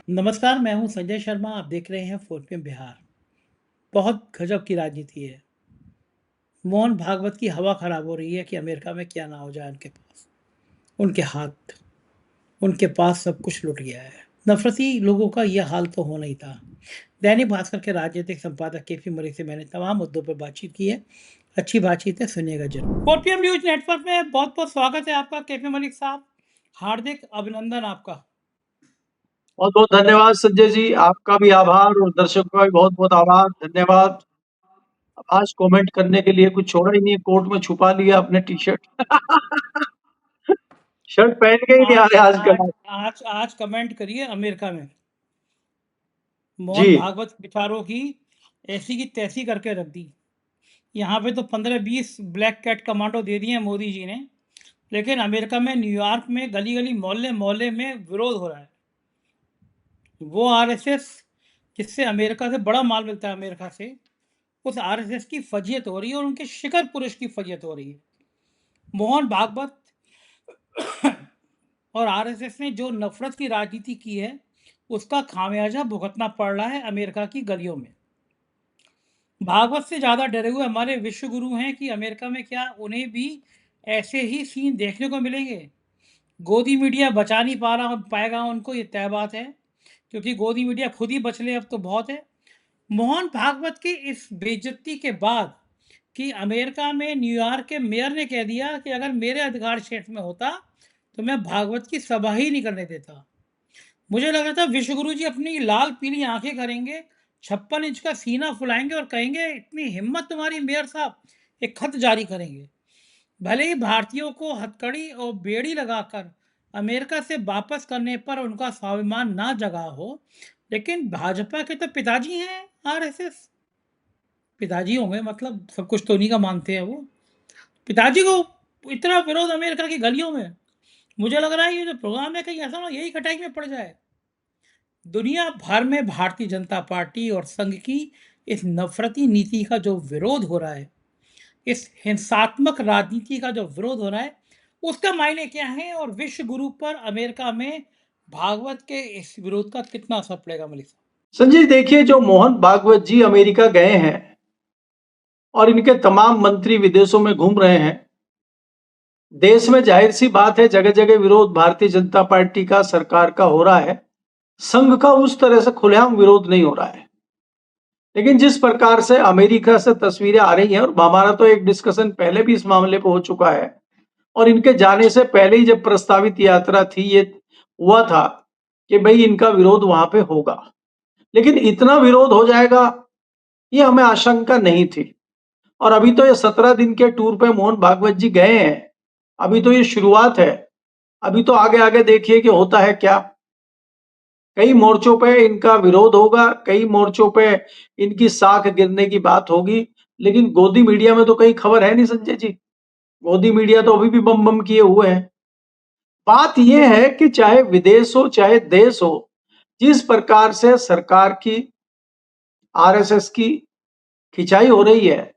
नमस्कार, मैं हूँ संजय शर्मा, आप देख रहे हैं 4PM बिहार। बहुत गज़ब की राजनीति है। मोहन भागवत की हवा ख़राब हो रही है कि अमेरिका में क्या ना हो जाए उनके पास। उनके हाथ, उनके पास सब कुछ लुट गया है। नफ़रती लोगों का ये हाल तो होना ही था। दैनिक भास्कर के राजनीतिक संपादक केपी मलिक से मैंने तमाम मुद्दों पर बातचीत की है। अच्छी बातचीत है, सुनिएगा ज़रूर। 4PM न्यूज़ नेटवर्क में बहुत-बहुत स्वागत है आपका केपी मलिक साहब। हार्दिक अभिनंदन आपका। बहुत बहुत धन्यवाद संजय जी, आपका भी आभार और दर्शकों का भी बहुत बहुत आभार, धन्यवाद। आज कमेंट करने के लिए कुछ छोड़ा ही नहीं, कोट में छुपा लिया अपने टी शर्ट। शर्ट पहन के ही नहीं आ आज रहे आज आजकल। आज आज कमेंट करिए अमेरिका में। जी। मोहन भागवत विचारों की ऐसी की तैसी करके रख दी। यहाँ पे तो 15-20 ब्लैक कैट कमांडो दे दिए हैं मोदी जी ने, लेकिन अमेरिका में, न्यूयॉर्क में गली गली मोहल्ले मोहल्ले में विरोध हो रहा है। वो आरएसएस जिससे अमेरिका से बड़ा माल मिलता है, अमेरिका से, उस आरएसएस की फजीयत हो रही है और उनके शिखर पुरुष की फजीयत हो रही है। मोहन भागवत और आरएसएस ने जो नफरत की राजनीति की है, उसका खामियाजा भुगतना पड़ रहा है अमेरिका की गलियों में। भागवत से ज़्यादा डरे हुए हमारे विश्व गुरु हैं कि अमेरिका में क्या उन्हें भी ऐसे ही सीन देखने को मिलेंगे। गोदी मीडिया बचा नहीं पाएगा उनको, ये तय बात है, क्योंकि गोदी मीडिया खुद ही बच ले अब तो बहुत है। मोहन भागवत की इस बेइज्जती के बाद कि अमेरिका में न्यूयॉर्क के मेयर ने कह दिया कि अगर मेरे अधिकार क्षेत्र में होता तो मैं भागवत की सभा ही नहीं करने देता। मुझे लग रहा था विश्वगुरु जी अपनी लाल पीली आंखें करेंगे, 56 इंच का सीना फुलाएंगे और कहेंगे, इतनी हिम्मत तुम्हारी मेयर साहब, एक खत जारी करेंगे। भले ही भारतीयों को हथकड़ी और बेड़ी लगाकर अमेरिका से वापस करने पर उनका स्वाभिमान ना जगा हो, लेकिन भाजपा के तो पिताजी हैं आरएसएस। पिताजी होंगे मतलब सब कुछ तो उन्हीं का मानते हैं वो। पिताजी को इतना विरोध अमेरिका की गलियों में। मुझे लग रहा है ये जो प्रोग्राम है कहीं ऐसा ना यही कटाई में पड़ जाए। दुनिया भर में भारतीय जनता पार्टी और संघ की इस नफरती नीति का जो विरोध हो रहा है, इस हिंसात्मक राजनीति का जो विरोध हो रहा है, उसका मायने क्या है और विश्व गुरु पर अमेरिका में भागवत के इस विरोध का कितना असर पड़ेगा, मलिक साहब? संजय देखिए, जो मोहन भागवत जी अमेरिका गए हैं और इनके तमाम मंत्री विदेशों में घूम रहे हैं, देश में जाहिर सी बात है जगह जगह विरोध भारतीय जनता पार्टी का, सरकार का हो रहा है। संघ का उस तरह से खुलेआम विरोध नहीं हो रहा है, लेकिन जिस प्रकार से अमेरिका से तस्वीरें आ रही हैं, और हमारा तो एक डिस्कशन पहले भी इस मामले पर हो चुका है, और इनके जाने से पहले ही जब प्रस्तावित यात्रा थी, ये हुआ था कि भाई इनका विरोध वहां पे होगा, लेकिन इतना विरोध हो जाएगा ये हमें आशंका नहीं थी। और अभी तो ये 17 दिन के टूर पे मोहन भागवत जी गए हैं, अभी तो ये शुरुआत है। अभी तो आगे आगे देखिए कि होता है क्या। कई मोर्चों पे इनका विरोध होगा, कई मोर्चों पे इनकी साख गिरने की बात होगी, लेकिन गोदी मीडिया में तो कहीं खबर है नहीं संजय जी। गोदी मीडिया तो अभी भी बम बम किए हुए हैं। बात यह है कि चाहे विदेश हो चाहे देश हो, जिस प्रकार से सरकार की, आरएसएस की खिंचाई हो रही है,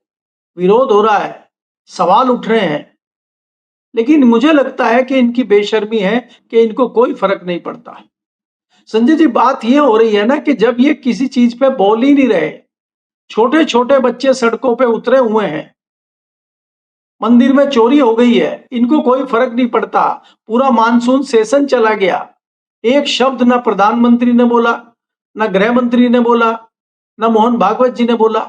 विरोध हो रहा है, सवाल उठ रहे हैं, लेकिन मुझे लगता है कि इनकी बेशर्मी है कि इनको कोई फर्क नहीं पड़ता। संजय जी बात यह हो रही है ना कि जब ये किसी चीज पे बोल ही नहीं रहे, छोटे छोटे बच्चे सड़कों पे उतरे हुए हैं, मंदिर में चोरी हो गई है, इनको कोई फर्क नहीं पड़ता। पूरा मानसून सेशन चला गया, एक शब्द ना प्रधानमंत्री ने बोला, ना गृह मंत्री ने बोला, ना मोहन भागवत जी ने बोला।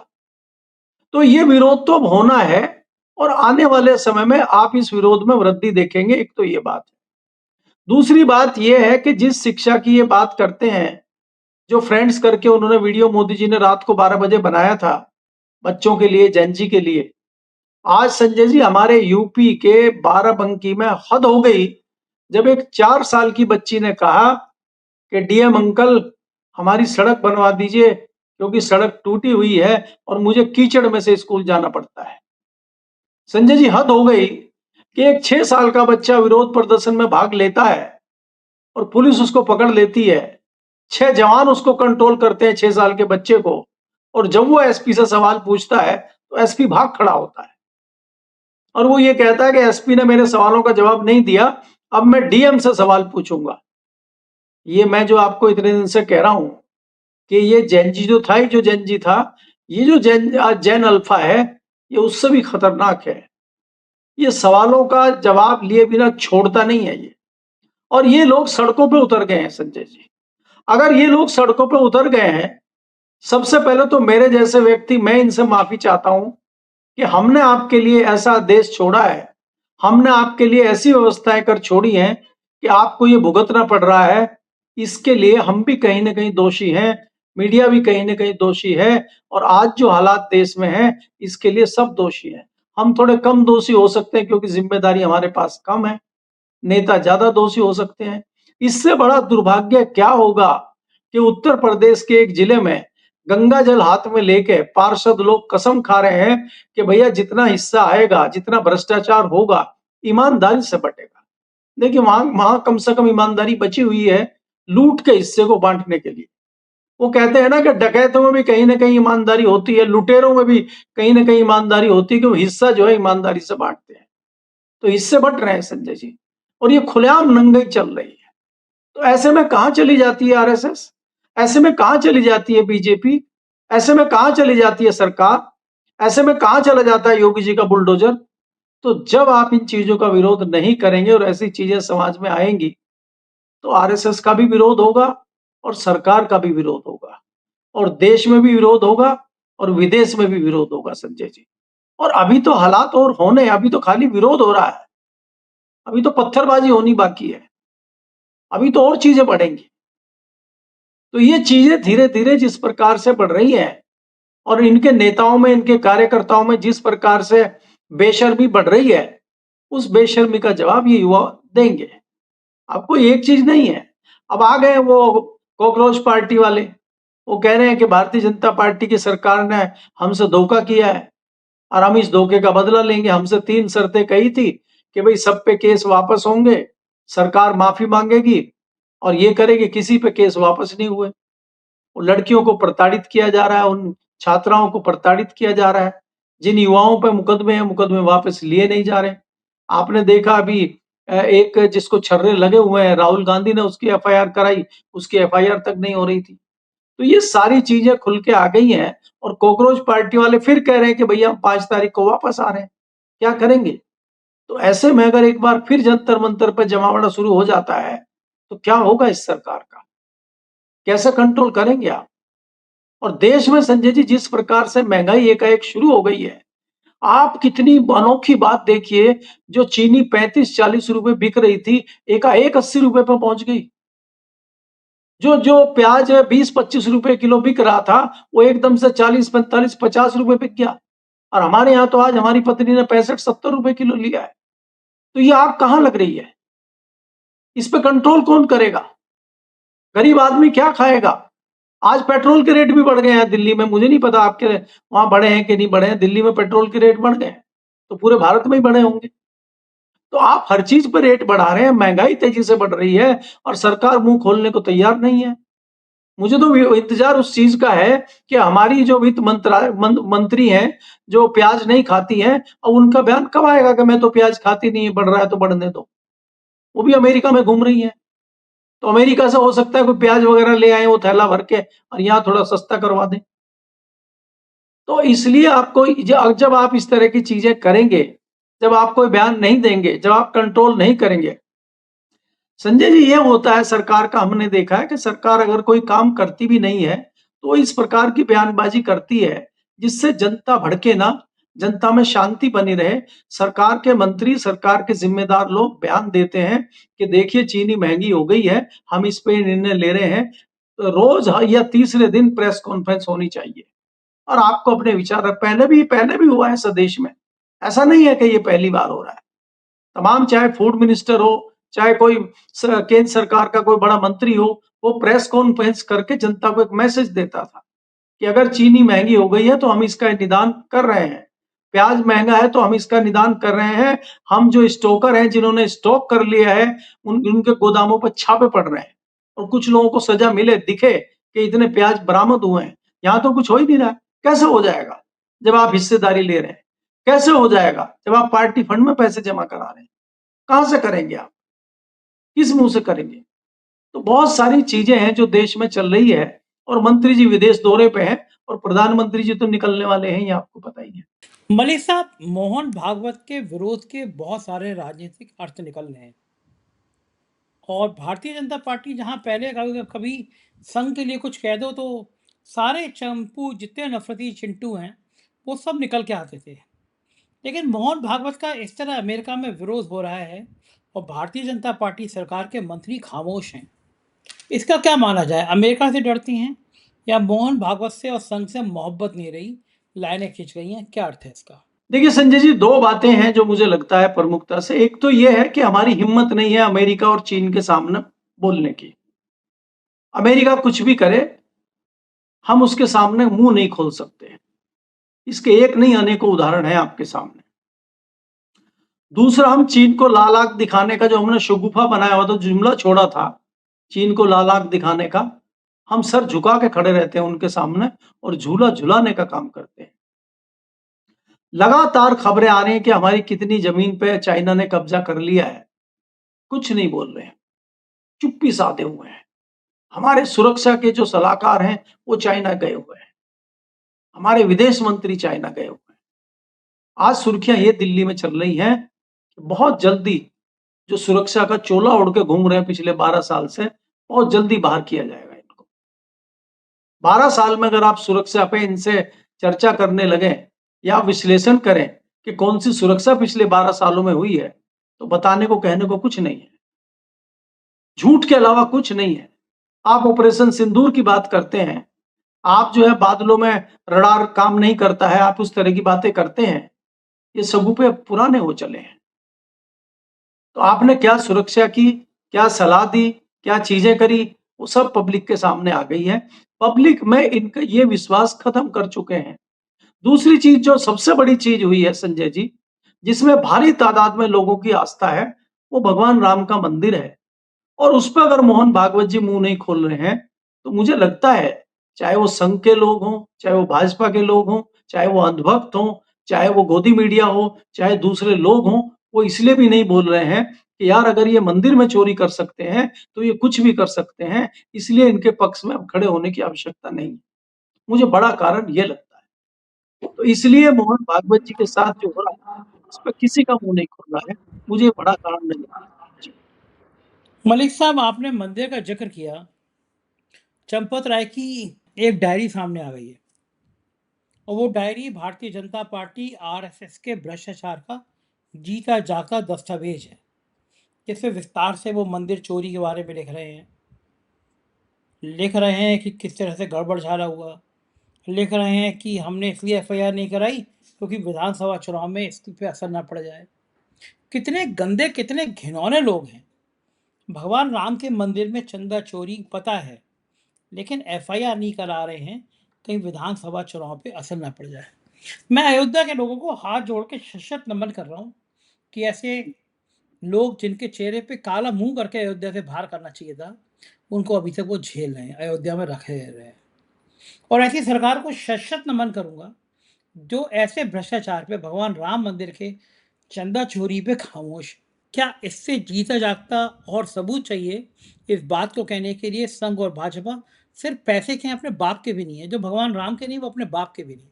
तो ये विरोध तो अब होना है, और आने वाले समय में आप इस विरोध में वृद्धि देखेंगे। एक तो ये बात है। दूसरी बात यह है कि जिस शिक्षा की ये बात करते हैं, जो फ्रेंड्स करके उन्होंने वीडियो मोदी जी ने रात को 12 बजे बनाया था बच्चों के लिए, जेनजी के लिए, आज संजय जी हमारे यूपी के बाराबंकी में हद हो गई, जब एक 4 साल की बच्ची ने कहा कि डीएम अंकल हमारी सड़क बनवा दीजिए, क्योंकि सड़क टूटी हुई है और मुझे कीचड़ में से स्कूल जाना पड़ता है। संजय जी हद हो गई कि एक 6 साल का बच्चा विरोध प्रदर्शन में भाग लेता है और पुलिस उसको पकड़ लेती है। 6 जवान उसको कंट्रोल करते हैं, 6 साल के बच्चे को, और जब वो एसपी से सवाल पूछता है तो एसपी भाग खड़ा होता है और वो ये कहता है कि एसपी ने मेरे सवालों का जवाब नहीं दिया, अब मैं डीएम से सवाल पूछूंगा। ये मैं जो आपको इतने दिन से कह रहा हूं कि ये जेनजी जो था, जो जेनजी था, ये जो जेन अल्फा है, ये उससे भी खतरनाक है। ये सवालों का जवाब लिए बिना छोड़ता नहीं है ये। और ये लोग सड़कों पे उतर गए हैं संजय जी। अगर ये लोग सड़कों पे उतर गए हैं, सबसे पहले तो मेरे जैसे व्यक्ति, मैं इनसे माफी चाहता हूं कि हमने आपके लिए ऐसा देश छोड़ा है, हमने आपके लिए ऐसी व्यवस्थाएं कर छोड़ी हैं कि आपको ये भुगतना पड़ रहा है। इसके लिए हम भी कहीं ना कहीं दोषी हैं, मीडिया भी कहीं ना कहीं दोषी है, और आज जो हालात देश में हैं, इसके लिए सब दोषी हैं। हम थोड़े कम दोषी हो सकते हैं क्योंकि जिम्मेदारी हमारे पास कम है, नेता ज्यादा दोषी हो सकते हैं। इससे बड़ा दुर्भाग्य क्या होगा कि उत्तर प्रदेश के एक जिले में गंगा जल हाथ में लेके पार्षद लोग कसम खा रहे हैं कि भैया जितना हिस्सा आएगा, जितना भ्रष्टाचार होगा, ईमानदारी से बटेगा। देखिए वहां वहां कम से कम ईमानदारी बची हुई है लूट के हिस्से को बांटने के लिए। वो कहते हैं ना कि डकैतों में भी कहीं ना कहीं ईमानदारी होती है, लुटेरों में भी कहीं ना कहीं ईमानदारी होती है, कि वो हिस्सा जो है ईमानदारी से बांटते हैं। तो हिस्से बट रहे हैं संजय जी, और ये खुलेआम नंगाई चल रही है। तो ऐसे में कहां चली जाती है आरएसएस, ऐसे में कहां चली जाती है बीजेपी, ऐसे में कहां चली जाती है सरकार, ऐसे में कहां चला जाता है योगी जी का बुलडोजर। तो जब आप इन चीजों का विरोध नहीं करेंगे और ऐसी चीजें समाज में आएंगी, तो आरएसएस का भी विरोध होगा और सरकार का भी विरोध होगा, और देश में भी विरोध होगा और विदेश में भी विरोध होगा संजय जी। और अभी तो हालात और होने, अभी तो खाली विरोध हो रहा है, अभी तो पत्थरबाजी होनी बाकी है, अभी तो और चीजें बढ़ेंगी। तो ये चीजें धीरे धीरे जिस प्रकार से बढ़ रही हैं, और इनके नेताओं में, इनके कार्यकर्ताओं में जिस प्रकार से बेशर्मी बढ़ रही है, उस बेशर्मी का जवाब ये युवा देंगे। आपको एक चीज नहीं है, अब आ गए वो कॉकरोच पार्टी वाले, वो कह रहे हैं कि भारतीय जनता पार्टी की सरकार ने हमसे धोखा किया है और हम इस धोखे का बदला लेंगे। हमसे 3 शर्तें कही थी कि भाई सब पे केस वापस होंगे, सरकार माफी मांगेगी और ये करेगी। किसी पे केस वापस नहीं हुए। लड़कियों को प्रताड़ित किया जा रहा है, उन छात्राओं को प्रताड़ित किया जा रहा है। जिन युवाओं पे मुकदमे हैं, मुकदमे वापस लिए नहीं जा रहे। आपने देखा अभी एक जिसको छर्रे लगे हुए हैं, राहुल गांधी ने उसकी एफआईआर कराई, उसकी एफआईआर तक नहीं हो रही थी। तो ये सारी चीजें खुल के आ गई हैं, और कॉकरोच पार्टी वाले फिर कह रहे हैं कि भैया हम 5 तारीख को वापस आ रहे हैं। क्या करेंगे? तो ऐसे में अगर एक बार फिर जंतर मंतर पर जमावड़ा शुरू हो जाता है, तो क्या होगा इस सरकार का? कैसे कंट्रोल करेंगे आप? और देश में संजय जी जिस प्रकार से महंगाई एकाएक शुरू हो गई है, आप कितनी अनोखी बात देखिए, जो चीनी 35-40 रुपए बिक रही थी, एकाएक 80 रुपए पर पहुंच गई। जो जो प्याज 20-25 रुपए किलो बिक रहा था, वो एकदम से 40-45-50 रुपए बिक गया। और हमारे यहाँ तो आज हमारी पत्नी ने 65-70 रुपए किलो लिया है। तो ये आग कहाँ लग रही है? इस पे कंट्रोल कौन करेगा? गरीब आदमी क्या खाएगा? आज पेट्रोल के रेट भी बढ़ गए हैं दिल्ली में। मुझे नहीं पता आपके वहां बढ़े हैं कि नहीं बढ़े हैं। दिल्ली में पेट्रोल के रेट बढ़ गए हैं, तो पूरे भारत में ही बढ़े होंगे। तो आप हर चीज पर रेट बढ़ा रहे हैं, महंगाई तेजी से बढ़ रही है, और सरकार मुंह खोलने को तैयार नहीं है। मुझे तो इंतजार उस चीज का है कि हमारी जो वित्त मंत्री हैं, जो प्याज नहीं खाती हैं, अब उनका बयान कब आएगा कि मैं तो प्याज खाती नहीं, बढ़ रहा है तो बढ़ने दो। वो भी अमेरिका में घूम रही है, तो अमेरिका से हो सकता है कोई प्याज वगैरह ले आए वो थैला भर के, और यहाँ थोड़ा सस्ता करवा दें। तो इसलिए आपको जब आप इस तरह की चीजें करेंगे, जब आप कोई बयान नहीं देंगे, जब आप कंट्रोल नहीं करेंगे, संजय जी ये होता है सरकार का। हमने देखा है कि सरकार अगर कोई काम करती भी नहीं है, तो इस प्रकार की बयानबाजी करती है जिससे जनता भड़के ना, जनता में शांति बनी रहे। सरकार के मंत्री, सरकार के जिम्मेदार लोग बयान देते हैं कि देखिए चीनी महंगी हो गई है, हम इस पे निर्णय ले रहे हैं। तो रोज या तीसरे दिन प्रेस कॉन्फ्रेंस होनी चाहिए, और आपको अपने विचार, पहले भी हुआ है स्वदेश में। ऐसा नहीं है कि ये पहली बार हो रहा है। तमाम, चाहे फूड मिनिस्टर हो, चाहे कोई केंद्र सरकार का कोई बड़ा मंत्री हो, वो प्रेस कॉन्फ्रेंस करके जनता को एक मैसेज देता था कि अगर चीनी महंगी हो गई है तो हम इसका निदान कर रहे हैं, प्याज महंगा है तो हम इसका निदान कर रहे हैं। हम जो स्टोकर हैं, जिन्होंने स्टॉक कर लिया है, उनके गोदामों पर छापे पड़ रहे हैं, और कुछ लोगों को सजा मिले, दिखे कि इतने प्याज बरामद हुए हैं। यहाँ तो कुछ हो ही नहीं रहा है। कैसे हो जाएगा जब आप हिस्सेदारी ले रहे हैं? कैसे हो जाएगा जब आप पार्टी फंड में पैसे जमा करा रहे हैं? कहां से करेंगे आप? किस मुंह से करेंगे? तो बहुत सारी चीजें हैं जो देश में चल रही है, और मंत्री जी विदेश दौरे पे हैं और प्रधानमंत्री जी तो निकलने वाले हैं, ये आपको पता ही है। मलिक साहब, मोहन भागवत के विरोध के बहुत सारे राजनीतिक अर्थ निकल रहे हैं और भारतीय जनता पार्टी जहां पहले कभी कभी संघ के लिए कुछ कह दो तो सारे चंपू जितने नफरती चिंटू हैं वो सब निकल के आते थे। लेकिन मोहन भागवत का इस तरह अमेरिका में विरोध हो रहा है और भारतीय जनता पार्टी सरकार के मंत्री खामोश हैं। इसका क्या माना जाए? अमेरिका से डरती हैं या मोहन भागवत से और संघ से मोहब्बत नहीं रही, लाइनें खिंच गई हैं? क्या अर्थ है इसका? देखिए संजय जी, दो बातें हैं जो मुझे लगता है प्रमुखता से। एक तो ये है कि हमारी हिम्मत नहीं है अमेरिका और चीन के सामने बोलने की। अमेरिका कुछ भी करे, हम उसके सामने मुंह नहीं खोल सकते। इसके एक नहीं अनेकों उदाहरण है आपके सामने। दूसरा, हम चीन को लाल आंख दिखाने का जो हमने शगुफा बनाया हुआ था, जुमला छोड़ा था चीन को लाल आंख दिखाने का, हम सर झुका के खड़े रहते हैं उनके सामने और झूला झुलाने का काम करते हैं। लगातार खबरें आ रही हैं कि हमारी कितनी जमीन पे चाइना ने कब्जा कर लिया है, कुछ नहीं बोल रहे हैं, चुप्पी साधे हुए हैं। हमारे सुरक्षा के जो सलाहकार हैं वो चाइना गए हुए हैं, हमारे विदेश मंत्री चाइना गए हुए हैं। आज सुर्खियां ये दिल्ली में चल रही हैं कि बहुत जल्दी जो सुरक्षा का चोला ओढ़ के घूम रहे हैं पिछले 12 साल से, बहुत जल्दी बाहर किया जाएगा इनको। 12 साल में अगर आप सुरक्षा पे इनसे चर्चा करने लगे या विश्लेषण करें कि कौन सी सुरक्षा पिछले 12 सालों में हुई है, तो बताने को कहने को कुछ नहीं है। झूठ के अलावा कुछ नहीं है। आप ऑपरेशन सिंदूर की बात करते हैं, आप जो है बादलों में रडार काम नहीं करता है, आप उस तरह की बातें करते हैं। ये सगुफे पुराने हो चले हैं। तो आपने क्या सुरक्षा की, क्या सलाह दी, क्या चीजें करी, वो सब पब्लिक के सामने आ गई है। पब्लिक में इनका ये विश्वास खत्म कर चुके हैं। दूसरी चीज जो सबसे बड़ी चीज हुई है संजय जी, जिसमें भारी तादाद में लोगों की आस्था है, वो भगवान राम का मंदिर है। और उस पर अगर मोहन भागवत जी मुंह नहीं खोल रहे हैं, तो मुझे लगता है चाहे वो संघ के लोग हों, चाहे वो भाजपा के लोग हों, चाहे वो अंधभक्त हों, चाहे वो गोदी मीडिया हो, चाहे दूसरे लोग हों, वो इसलिए भी नहीं बोल रहे हैं कि यार अगर ये मंदिर में चोरी कर सकते हैं तो ये कुछ भी कर सकते हैं, इसलिए इनके पक्ष में अब खड़े होने की आवश्यकता नहीं है। मुझे बड़ा कारण ये लगता है। तो इसलिए मोहन भागवत जी के साथ जो हो रहा है, इस पर किसी का मुंह नहीं खोल रहा है। मुझे बड़ा कारण नजर आता है जी। मलिक साहब, आपने मंदिर का जिक्र किया। चंपत राय की एक डायरी सामने आ गई है और वो diary Bharatiya Janata party RSS के भ्रष्टाचार का जीता जागता दस्तावेज है, जिसमें विस्तार से वो मंदिर चोरी के बारे में लिख रहे हैं कि किस तरह से गड़बड़ झाला हुआ। लिख रहे हैं कि हमने इसलिए एफआईआर नहीं कराई क्योंकि विधानसभा चुनाव में इसके पे असर ना पड़ जाए। कितने गंदे, कितने घिनौने लोग हैं। भगवान राम के मंदिर में चंदा चोरी पता है, लेकिन एफआईआर नहीं करा रहे हैं कहीं विधानसभा चुनाव पे असर ना पड़ जाए। मैं अयोध्या के लोगों को हाथ जोड़ के शत नमन कर रहा हूँ कि ऐसे लोग जिनके चेहरे पे काला मुंह करके अयोध्या से बाहर करना चाहिए था, उनको अभी तक वो झेल रहे हैं, अयोध्या में रखे रहे हैं। और ऐसी सरकार को शत नमन करूंगा जो ऐसे भ्रष्टाचार पे, भगवान राम मंदिर के चंदा चोरी पे खामोश। क्या इससे जीता जागता और सबूत चाहिए इस बात को कहने के लिए संघ और भाजपा सिर्फ पैसे के हैं, अपने बाप के भी नहीं है। जो भगवान राम के नहीं, वो अपने बाप के भी नहीं।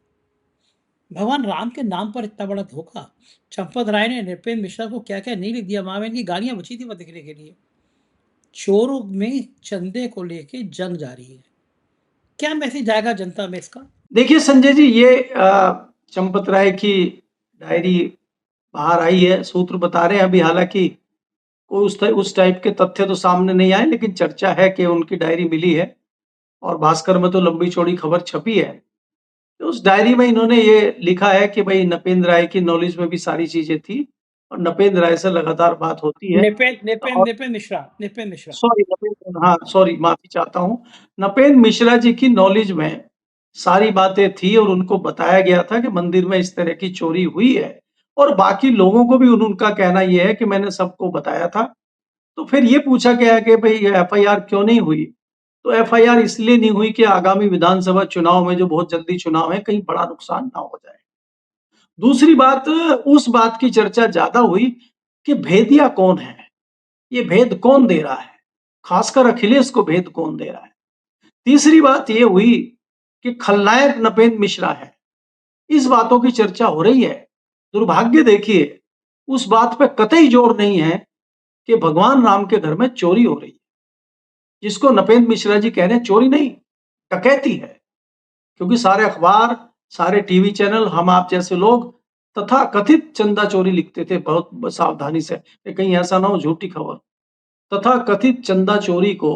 भगवान राम के नाम पर इतना बड़ा धोखा। चंपत राय ने नृपेंद्र मिश्रा को क्या क्या नहीं लिख दिया, वहां में इनकी गालियां बची थी वो दिखने के लिए। चोरों में चंदे को लेके जंग जारी है। क्या मैसेज जाएगा जनता में इसका? देखिए संजय जी, ये चंपत राय की डायरी बाहर आई है, सूत्र बता रहे हैं। अभी हालांकि कोई उस टाइप के तथ्य तो सामने नहीं आए, लेकिन चर्चा है कि उनकी डायरी मिली है और भास्कर में तो लंबी चौड़ी खबर छपी है। तो उस डायरी में इन्होंने ये लिखा है कि भाई नपेंद्र राय की नॉलेज में भी सारी चीजें थी और नपेंद्र राय से लगातार बात होती है। निपेंद्र मिश्रा। सॉरी नपेंद्र, हाँ सॉरी, माफी चाहता हूँ। नपेंद्र मिश्रा जी की नॉलेज में सारी बातें थी और उनको बताया गया था कि मंदिर में इस तरह की चोरी हुई है, और बाकी लोगों को भी उनका कहना यह है कि मैंने सबको बताया था। तो फिर ये पूछा गया कि भाई एफआईआर क्यों नहीं हुई? तो एफआईआर इसलिए नहीं हुई कि आगामी विधानसभा चुनाव में, जो बहुत जल्दी चुनाव है, कहीं बड़ा नुकसान ना हो जाए। दूसरी बात, उस बात की चर्चा ज्यादा हुई कि भेदिया कौन है, ये भेद कौन दे रहा है। खासकर अखिलेश को भेद कौन दे रहा है। तीसरी बात ये हुई कि खलनायक नपेंद्र मिश्रा है। इस बातों की चर्चा हो रही है। दुर्भाग्य देखिए, उस बात पे कतई जोर नहीं है कि भगवान राम के घर में चोरी हो रही है, जिसको नपेंद्र मिश्रा जी कह रहे हैं चोरी नहीं, डकैती है। क्योंकि सारे अखबार, सारे टीवी चैनल, हम आप जैसे लोग तथा कथित चंदा चोरी लिखते थे बहुत सावधानी से कि कहीं ऐसा ना हो झूठी खबर। तथा कथित चंदा चोरी को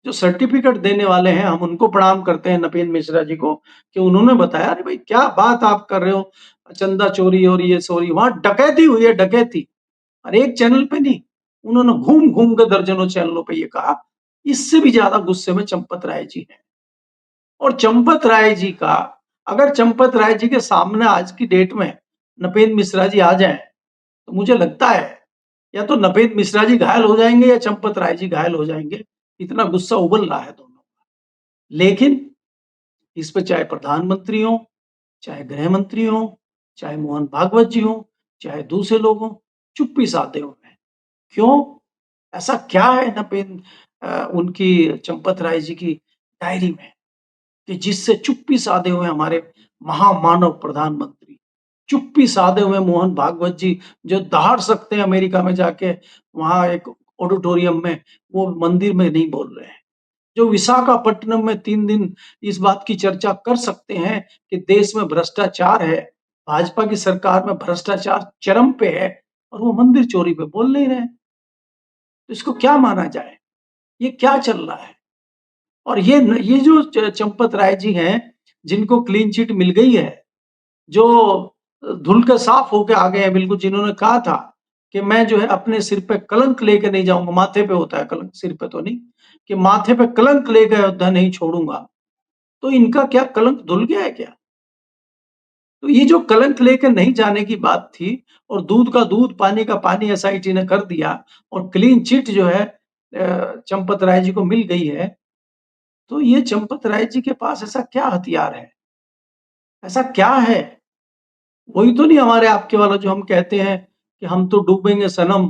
जो सर्टिफिकेट देने वाले हैं, हम उनको प्रणाम करते हैं नपेंद्र मिश्रा जी को कि उन्होंने बताया, अरे भाई क्या बात आप कर रहे हो, चंदा चोरी और ये चोरी, वहां डकैती हुई है, डकैती। और एक चैनल पे नहीं, उन्होंने घूम घूम के दर्जनों चैनलों पे ये कहा। इससे भी ज्यादा गुस्से में चंपत राय जी है। और चंपत राय जी का, अगर चंपत राय जी के सामने आज की डेट में नपेंद्र मिश्रा जी आ जाएं, तो मुझे लगता है या तो नपेंद्र मिश्रा जी घायल हो जाएंगे या चंपत राय जी घायल हो जाएंगे। इतना गुस्सा उबल रहा है दोनों। लेकिन इस पे चाहे प्रधानमंत्री हो, चाहे गृह मंत्री हो, चाहे मोहन भागवत जी हो, चाहे दूसरे लोग हो, चुप्पी साधे हुए हैं। क्यों? ऐसा क्या है उनकी चंपत राय जी की डायरी में कि जिससे चुप्पी साधे हुए हमारे महामानव प्रधानमंत्री, चुप्पी साधे हुए मोहन भागवत जी, जो दहाड़ सकते हैं अमेरिका में जाके, वहां एक ऑडिटोरियम में, वो मंदिर में नहीं बोल रहे हैं। जो विशाखापट्टनम में 3 दिन इस बात की चर्चा कर सकते हैं कि देश में भ्रष्टाचार है, भाजपा की सरकार में भ्रष्टाचार चरम पे है, और वो मंदिर चोरी पे बोल नहीं रहे। तो इसको क्या माना जाए? ये क्या चल रहा है? और ये जो चंपत राय जी हैं, जिनको क्लीन चिट मिल गई है, जो धुल के साफ होके आ गए हैं बिल्कुल, जिन्होंने कहा था कि मैं जो है अपने सिर पे कलंक लेके नहीं जाऊंगा, माथे पे होता है कलंक, सिर पे तो नहीं, कि माथे पे कलंक लेके अयोध्या नहीं छोड़ूंगा। तो इनका क्या कलंक धुल गया है क्या? तो ये जो कलंक लेकर नहीं जाने की बात थी, और दूध का दूध, पानी का पानी एसआईटी ने कर दिया, और क्लीन चिट जो है चंपत राय जी को मिल गई है। तो ये चंपत राय जी के पास ऐसा क्या हथियार है? ऐसा क्या है? वही तो नहीं हमारे आपके वाला जो हम कहते हैं कि हम तो डूबेंगे सनम,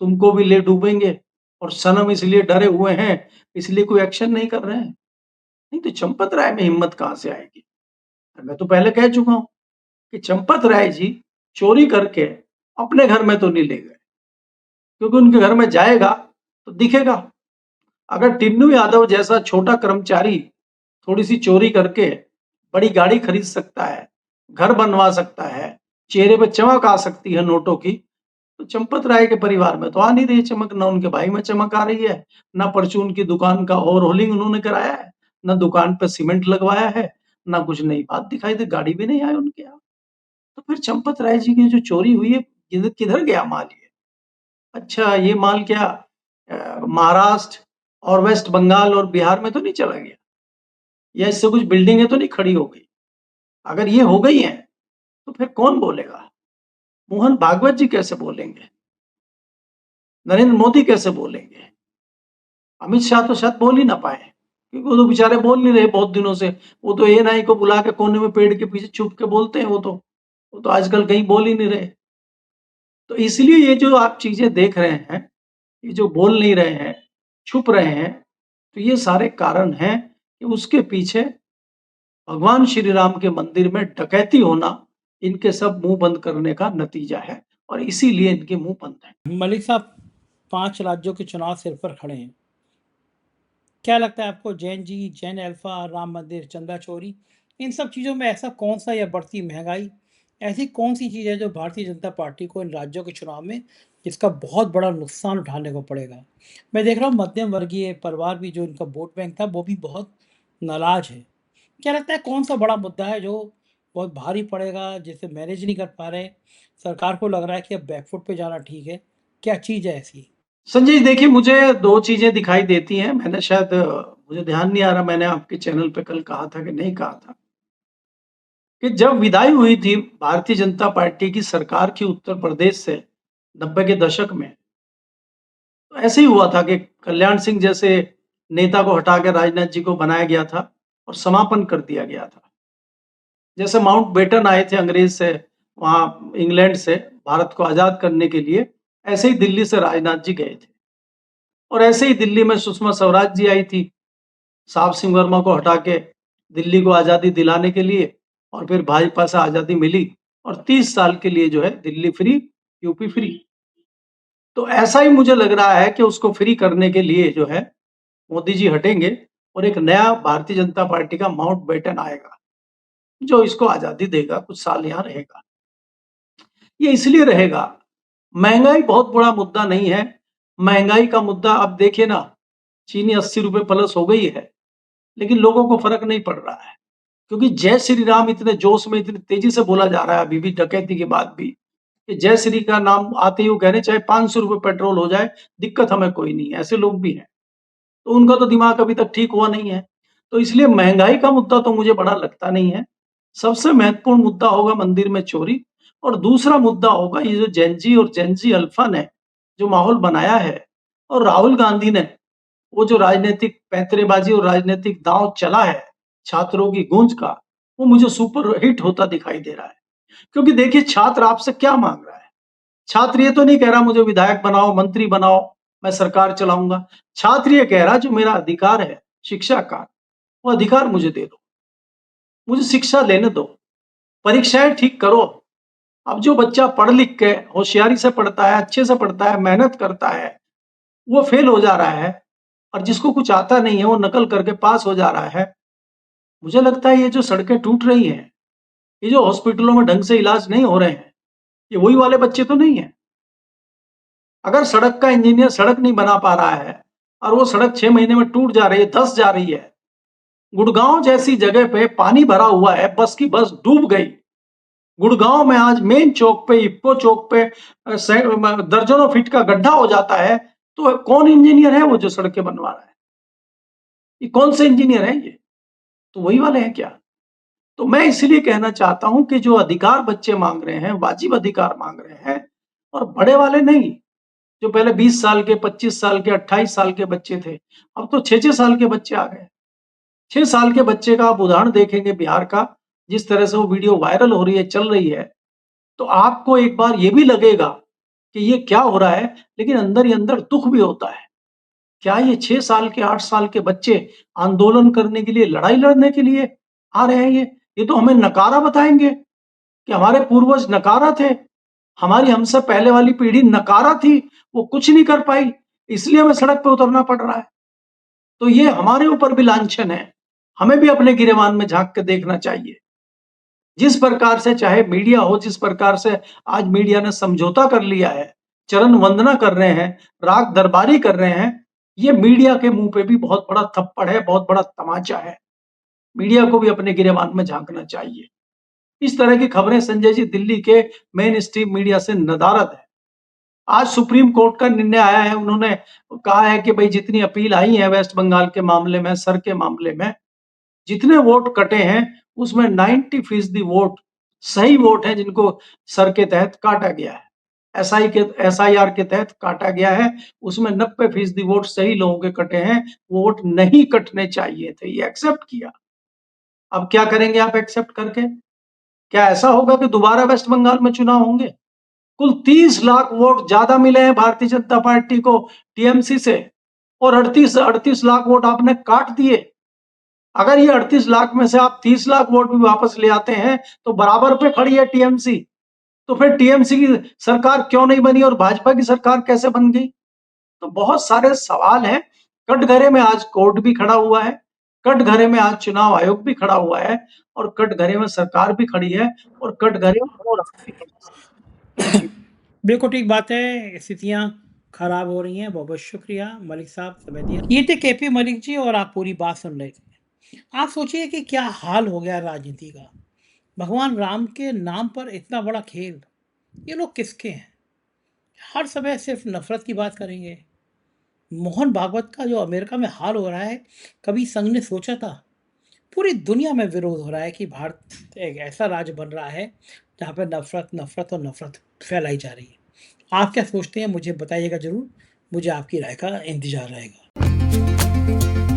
तुमको भी ले डूबेंगे, और सनम इसलिए डरे हुए हैं, इसलिए कोई एक्शन नहीं कर रहे हैं। नहीं तो चंपत राय में हिम्मत कहां से आएगी? मैं तो पहले कह चुका हूं कि चंपत राय जी चोरी करके अपने घर में तो नहीं ले गए, क्योंकि उनके घर में जाएगा तो दिखेगा। अगर टिन्नू यादव जैसा छोटा कर्मचारी थोड़ी सी चोरी करके बड़ी गाड़ी खरीद सकता है, घर बनवा सकता है, चेहरे पे चमक आ सकती है नोटों की, तो चंपत राय के परिवार में तो आ नहीं रही चमक। ना उनके भाई में चमक आ रही है, ना परचून की दुकान का ओवरहोलिंग उन्होंने कराया है, ना दुकान पे सीमेंट लगवाया है, ना कुछ नई बात दिखाई दे, गाड़ी भी नहीं आई उनके यहाँ। तो फिर चंपत राय जी की जो चोरी हुई है, किधर किधर गया माल ये? अच्छा, ये माल क्या महाराष्ट्र और वेस्ट बंगाल और बिहार में तो नहीं चला गया? या इससे कुछ बिल्डिंगें तो नहीं खड़ी हो गई? अगर ये हो गई हैं, तो फिर कौन बोलेगा? मोहन भागवत जी कैसे बोलेंगे? नरेंद्र मोदी कैसे बोलेंगे? अमित शाह तो शायद बोल ही ना पाए, क्योंकि वो तो बेचारे बोल नहीं रहे बहुत दिनों से। वो तो एएनआई को बुला के कोने में पेड़ के पीछे छुप के बोलते हैं। वो तो आजकल कहीं बोल ही नहीं रहे। तो इसलिए ये जो आप चीजें देख रहे हैं, ये जो बोल नहीं रहे हैं, छुप रहे हैं, तो ये सारे कारण हैं कि उसके पीछे भगवान श्री राम के मंदिर में डकैती होना इनके सब मुंह बंद करने का नतीजा है, और इसीलिए इनके मुंह बंद है। मलिक साहब, 5 राज्यों के चुनाव सिर पर खड़े हैं। क्या लगता है आपको, जैन जी, जैन अल्फा, राम मंदिर, चंदा चोरी, इन सब चीज़ों में ऐसा कौन सा, या बढ़ती महंगाई, ऐसी कौन सी चीज़ है जो भारतीय जनता पार्टी को इन राज्यों के चुनाव में जिसका बहुत बड़ा नुकसान उठाने को पड़ेगा? मैं देख रहा हूँ मध्यम वर्गीय परिवार भी, जो इनका वोट बैंक था, वो भी बहुत नाराज है। क्या लगता है कौन सा बड़ा मुद्दा है जो बहुत भारी पड़ेगा, जिसे मैनेज नहीं कर पा रहे, सरकार को लग रहा है कि अब बैकफुट पे जाना ठीक है? क्या चीज़ है ऐसी? संजय जी, देखिए, मुझे दो चीजें दिखाई देती हैं। मैंने शायद मुझे ध्यान नहीं आ रहा, मैंने आपके चैनल पे कल कहा था कि नहीं कहा था, कि जब विदाई हुई थी भारतीय जनता पार्टी की सरकार की उत्तर प्रदेश से 90 के दशक में, तो ऐसे ही हुआ था कि कल्याण सिंह जैसे नेता को हटा के राजनाथ जी को बनाया गया था और समापन कर दिया गया था। जैसे माउंट बेटन आए थे अंग्रेज से, वहां इंग्लैंड से भारत को आजाद करने के लिए, ऐसे ही दिल्ली से राजनाथ जी गए थे। और ऐसे ही दिल्ली में सुषमा स्वराज जी आई थी, साहब सिंह वर्मा को हटा के दिल्ली को आज़ादी दिलाने के लिए, और फिर भाजपा से आज़ादी मिली और 30 साल के लिए जो है दिल्ली फ्री, यूपी फ्री। तो ऐसा ही मुझे लग रहा है कि उसको फ्री करने के लिए जो है मोदी जी हटेंगे और एक नया भारतीय जनता पार्टी का माउंटबेटन आएगा, जो इसको आज़ादी देगा, कुछ साल यहाँ रहेगा। ये इसलिए रहेगा, महँगाई बहुत बड़ा मुद्दा नहीं है। महँगाई का मुद्दा अब देखिए ना, चीनी 80 रुपए प्लस हो गई है, लेकिन लोगों को फ़र्क नहीं पड़ रहा है, क्योंकि जय श्री राम इतने जोश में, इतनी तेज़ी से बोला जा रहा है अभी भी डकैती के बाद भी, कि जय श्री का नाम आते ही वो कह रहे हैं चाहे 500 रुपए पेट्रोल हो जाए, दिक्कत हमें कोई नहीं है, ऐसे लोग भी हैं। तो उनका तो दिमाग अभी तक ठीक हुआ नहीं है। तो इसलिए महँगाई का मुद्दा तो मुझे बड़ा लगता नहीं है। सबसे महत्वपूर्ण मुद्दा होगा मंदिर में चोरी, और दूसरा मुद्दा होगा ये जो जेन ज़ी और जेन ज़ी अल्फ़ा ने जो माहौल बनाया है, और राहुल गांधी ने वो जो राजनीतिक पैंतरेबाज़ी और राजनीतिक दांव चला है छात्रों की गूंज का, वो मुझे सुपर हिट होता दिखाई दे रहा है। क्योंकि देखिए छात्र आपसे क्या माँग रहा है? छात्र ये तो नहीं कह रहा मुझे विधायक बनाओ, मंत्री बनाओ, मैं सरकार चलाऊँगा। छात्र ये कह रहा जो मेरा अधिकार है शिक्षा का, वो अधिकार मुझे दे दो। मुझे शिक्षा लेने दो। परीक्षाएँ ठीक करो। अब जो बच्चा पढ़ लिख के होशियारी से पढ़ता है, अच्छे से पढ़ता है, मेहनत करता है, वो फेल हो जा रहा है, और जिसको कुछ आता नहीं है वो नकल करके पास हो जा रहा है। मुझे लगता है ये जो सड़कें टूट रही हैं, ये जो हॉस्पिटलों में ढंग से इलाज नहीं हो रहे हैं, ये वही वाले बच्चे तो नहीं हैं। अगर सड़क का इंजीनियर सड़क नहीं बना पा रहा है और वो सड़क 6 महीने में टूट जा रही है, धँस जा रही है, गुड़गांव जैसी जगह पे पानी भरा हुआ है, बस की बस डूब गई। गुड़गांव में आज मेन चौक पे, इप्को चौक पे दर्जनों फीट का गड्ढा हो जाता है, तो कौन इंजीनियर है वो जो सड़कें बनवा रहा है? ये कौन से इंजीनियर है ये? तो वही वाले हैं क्या? तो मैं इसलिए कहना चाहता हूं कि जो अधिकार बच्चे मांग रहे हैं, वाजिब अधिकार मांग रहे हैं, और बड़े वाले नहीं, जो पहले 20 साल के, 25 साल के, 28 साल के बच्चे थे, अब तो 6-6 साल के बच्चे आ गए। 6 साल के बच्चे का आप उदाहरण देखेंगे बिहार का, जिस तरह से वो वीडियो वायरल हो रही है, चल रही है, तो आपको एक बार ये भी लगेगा कि ये क्या हो रहा है, लेकिन अंदर ही अंदर दुःख भी होता है। क्या ये 6 साल के, 8 साल के बच्चे आंदोलन करने के लिए, लड़ाई लड़ने के लिए आ रहे हैं ये? ये तो हमें नकारा बताएँगे कि हमारे पूर्वज नकारा थे, हमारी हमसे पहले वाली पीढ़ी नकारा थी, वो कुछ नहीं कर पाई, इसलिए हमें सड़क पे उतरना पड़ रहा है। तो ये हमारे ऊपर भी लांछन है, हमें भी अपने गिरेबान में झाँक के देखना चाहिए। जिस प्रकार से चाहे मीडिया हो, जिस प्रकार से आज मीडिया ने समझौता कर लिया है, चरण वंदना कर रहे हैं, राग दरबारी कर रहे हैं, ये मीडिया के मुँह पे भी बहुत बड़ा थप्पड़ है, बहुत बड़ा तमाचा है। मीडिया को भी अपने गिरेबान में झाँकना चाहिए। इस तरह की खबरें संजय जी दिल्ली के मेन स्ट्रीम मीडिया से नदारद है। आज सुप्रीम कोर्ट का निर्णय आया है, उन्होंने कहा है कि भई जितनी अपील आई है वेस्ट बंगाल के मामले में, सर के मामले में, जितने वोट कटे हैं उसमें 90% वोट सही वोट हैं, जिनको सर के तहत काटा गया है। एसआईआर के तहत काटा गया है, उसमें 90% वोट सही लोगों के कटे हैं, वो वोट नहीं कटने चाहिए थे, ये एक्सेप्ट किया। अब क्या करेंगे आप एक्सेप्ट करके? क्या ऐसा होगा कि दोबारा वेस्ट बंगाल में चुनाव होंगे? कुल 30 लाख वोट ज्यादा मिले हैं भारतीय जनता पार्टी को टीएमसी से, और 38 लाख वोट आपने काट दिए। अगर ये 38 लाख में से आप 30 लाख वोट भी वापस ले आते हैं तो बराबर पे खड़ी है टीएमसी। तो फिर टीएमसी की सरकार क्यों नहीं बनी और भाजपा की सरकार कैसे बन गई? तो बहुत सारे सवाल हैं। कटघरे में आज कोर्ट भी खड़ा हुआ है, कटघरे में आज चुनाव आयोग भी खड़ा हुआ है, और कटघरे में सरकार भी खड़ी है, और कटघरे में हो रहा है। जी। बिल्कुल ठीक बात है, स्थितियाँ खराब हो रही हैं। बहुत-बहुत शुक्रिया मलिक साहब, समय दिया। ये थे केपी मलिक जी और आप पूरी बात सुन रहे थे। आप सोचिए कि क्या हाल हो गया राजनीति का। भगवान राम के नाम पर इतना बड़ा खेल, ये लोग किसके हैं? हर समय सिर्फ नफ़रत की बात करेंगे। मोहन भागवत का जो अमेरिका में हाल हो रहा है, कभी संघ ने सोचा था? पूरी दुनिया में विरोध हो रहा है कि भारत एक ऐसा राज्य बन रहा है, जहाँ पे नफ़रत, नफ़रत और नफ़रत फैलाई जा रही है। आप क्या सोचते हैं मुझे बताइएगा ज़रूर, मुझे आपकी राय का इंतज़ार रहेगा।